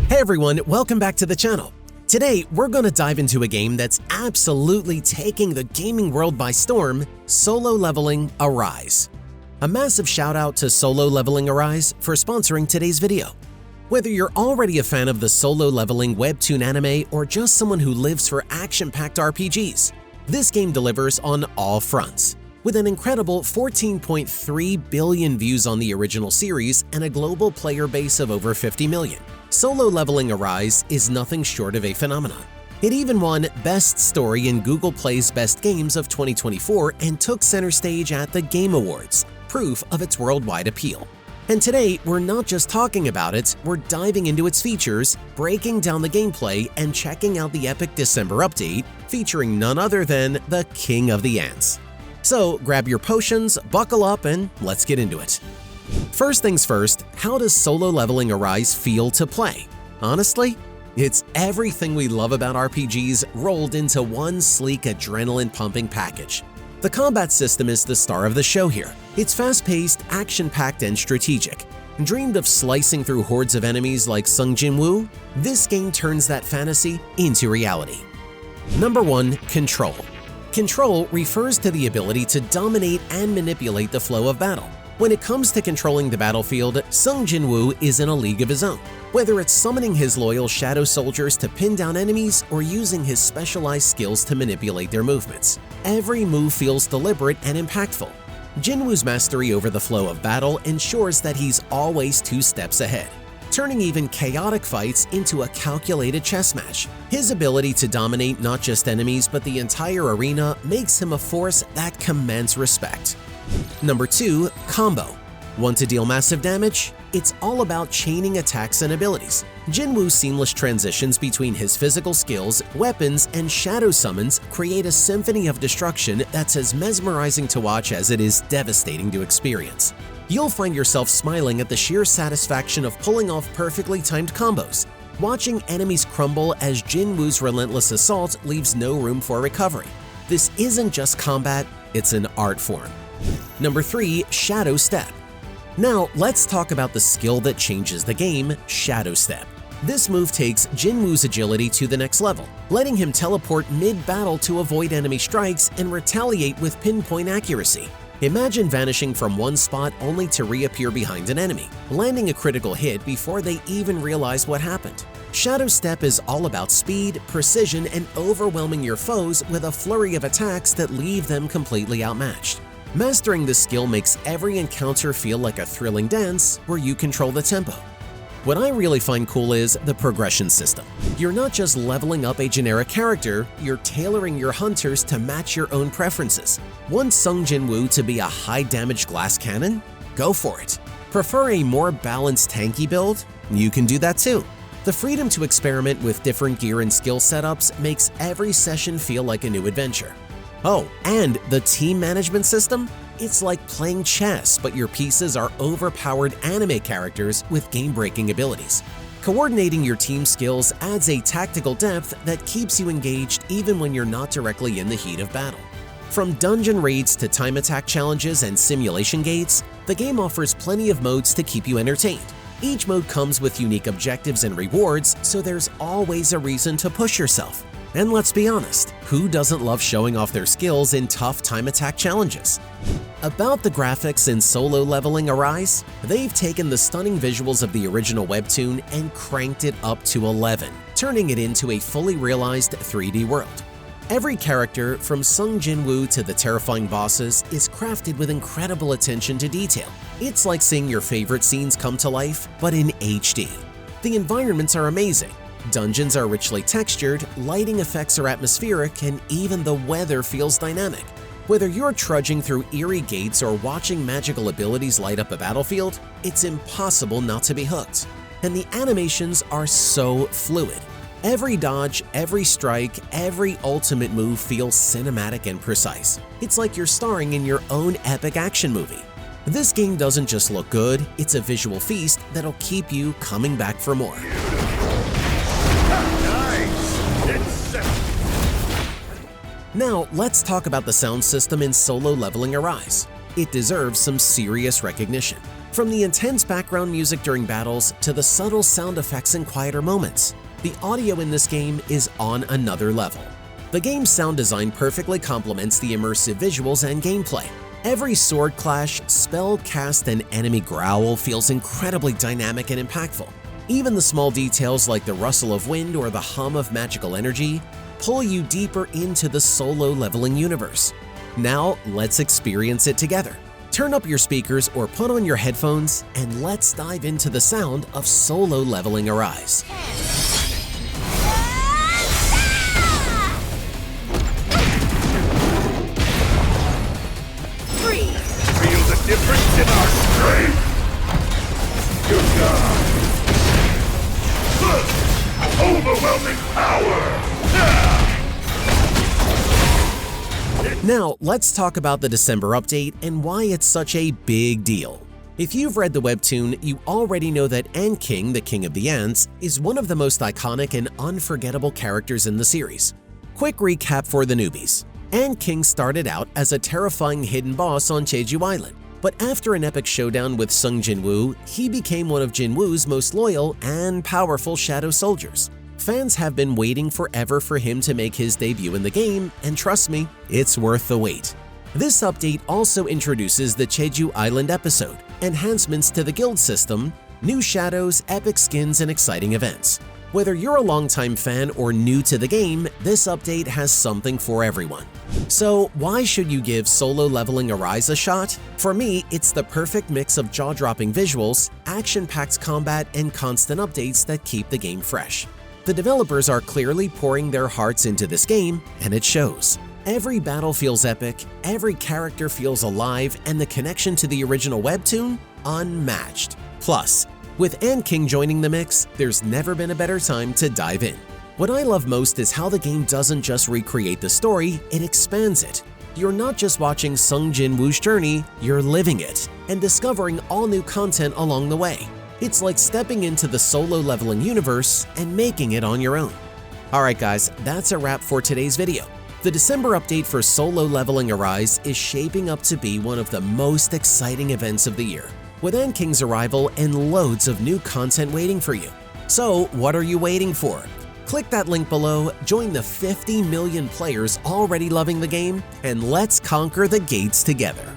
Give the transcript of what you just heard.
Hey everyone, welcome back to the channel. Today, we're gonna dive into a game that's absolutely taking the gaming world by storm, Solo Leveling Arise. A massive shout out to Solo Leveling Arise for sponsoring today's video. Whether you're already a fan of the Solo Leveling webtoon anime or just someone who lives for action-packed RPGs, this game delivers on all fronts. With an incredible 14.3 billion views on the original series and a global player base of over 50 million, Solo Leveling Arise is nothing short of a phenomenon. It even won Best Story in Google Play's Best Games of 2024 and took center stage at the Game Awards, proof of its worldwide appeal. And today, we're not just talking about it, we're diving into its features, breaking down the gameplay, and checking out the epic December update, featuring none other than the King of the Ants. So grab your potions, buckle up, and let's get into it. First things first, how does Solo Leveling Arise feel to play? Honestly, it's everything we love about RPGs rolled into one sleek adrenaline-pumping package. The combat system is the star of the show here. It's fast-paced, action-packed, and strategic. Dreamed of slicing through hordes of enemies like Sung Jin-woo? This game turns that fantasy into reality. Number 1. Control. Control refers to the ability to dominate and manipulate the flow of battle. When it comes to controlling the battlefield, Sung Jin-woo is in a league of his own. Whether it's summoning his loyal shadow soldiers to pin down enemies or using his specialized skills to manipulate their movements, every move feels deliberate and impactful. Jin-woo's mastery over the flow of battle ensures that he's always 2 steps ahead, turning even chaotic fights into a calculated chess match. His ability to dominate not just enemies but the entire arena makes him a force that commands respect. Number 2. Combo. Want to deal massive damage? It's all about chaining attacks and abilities. Jin-woo's seamless transitions between his physical skills, weapons, and shadow summons create a symphony of destruction that's as mesmerizing to watch as it is devastating to experience. You'll find yourself smiling at the sheer satisfaction of pulling off perfectly timed combos, watching enemies crumble as Jin-woo's relentless assault leaves no room for recovery. This isn't just combat, it's an art form. Number 3. Shadow Step. Now, let's talk about the skill that changes the game, Shadow Step. This move takes Jin-woo's agility to the next level, letting him teleport mid-battle to avoid enemy strikes and retaliate with pinpoint accuracy. Imagine vanishing from one spot only to reappear behind an enemy, landing a critical hit before they even realize what happened. Shadow Step is all about speed, precision, and overwhelming your foes with a flurry of attacks that leave them completely outmatched. Mastering this skill makes every encounter feel like a thrilling dance where you control the tempo. What I really find cool is the progression system. You're not just leveling up a generic character, you're tailoring your hunters to match your own preferences. Want Sung Jin-woo to be a high-damage glass cannon? Go for it. Prefer a more balanced tanky build? You can do that too. The freedom to experiment with different gear and skill setups makes every session feel like a new adventure. Oh, and the team management system? It's like playing chess, but your pieces are overpowered anime characters with game-breaking abilities. Coordinating your team skills adds a tactical depth that keeps you engaged even when you're not directly in the heat of battle. From dungeon raids to time attack challenges and simulation gates, the game offers plenty of modes to keep you entertained. Each mode comes with unique objectives and rewards, so there's always a reason to push yourself. And let's be honest, who doesn't love showing off their skills in tough time attack challenges? About the graphics in Solo Leveling Arise, they've taken the stunning visuals of the original webtoon and cranked it up to 11, turning it into a fully realized 3D world. Every character, from Sung Jin-woo to the terrifying bosses, is crafted with incredible attention to detail. It's like seeing your favorite scenes come to life, but in HD. The environments are amazing. Dungeons are richly textured, lighting effects are atmospheric, and even the weather feels dynamic. Whether you're trudging through eerie gates or watching magical abilities light up a battlefield, it's impossible not to be hooked. And the animations are so fluid. Every dodge, every strike, every ultimate move feels cinematic and precise. It's like you're starring in your own epic action movie. This game doesn't just look good, it's a visual feast that'll keep you coming back for more. Now, let's talk about the sound system in Solo Leveling Arise. It deserves some serious recognition. From the intense background music during battles to the subtle sound effects in quieter moments, the audio in this game is on another level. The game's sound design perfectly complements the immersive visuals and gameplay. Every sword clash, spell cast, and enemy growl feels incredibly dynamic and impactful. Even the small details like the rustle of wind or the hum of magical energy pull you deeper into the solo leveling universe. Now, let's experience it together. Turn up your speakers or put on your headphones and let's dive into the sound of Solo Leveling Arise. Feel the difference in our strength! You got overwhelming power! Now, let's talk about the December update and why it's such a big deal. If you've read the webtoon, you already know that Ant King, the King of the Ants, is one of the most iconic and unforgettable characters in the series. Quick recap for the newbies. Ant King started out as a terrifying hidden boss on Jeju Island, but after an epic showdown with Sung Jinwoo, he became one of Jinwoo's most loyal and powerful shadow soldiers. Fans have been waiting forever for him to make his debut in the game, and trust me, it's worth the wait. This update also introduces the Jeju Island episode, enhancements to the guild system, new shadows, epic skins, and exciting events. Whether you're a longtime fan or new to the game, this update has something for everyone. So why should you give Solo Leveling Arise a shot? For me, it's the perfect mix of jaw-dropping visuals, action-packed combat, and constant updates that keep the game fresh. The developers are clearly pouring their hearts into this game, and it shows. Every battle feels epic, every character feels alive, and the connection to the original webtoon? Unmatched. Plus, with Ant King joining the mix, there's never been a better time to dive in. What I love most is how the game doesn't just recreate the story, it expands it. You're not just watching Sung Jinwoo's journey, you're living it and discovering all new content along the way. It's like stepping into the solo leveling universe and making it on your own. Alright guys, that's a wrap for today's video. The December update for Solo Leveling Arise is shaping up to be one of the most exciting events of the year, with Ant King's arrival and loads of new content waiting for you. So what are you waiting for? Click that link below, join the 50 million players already loving the game, and let's conquer the gates together.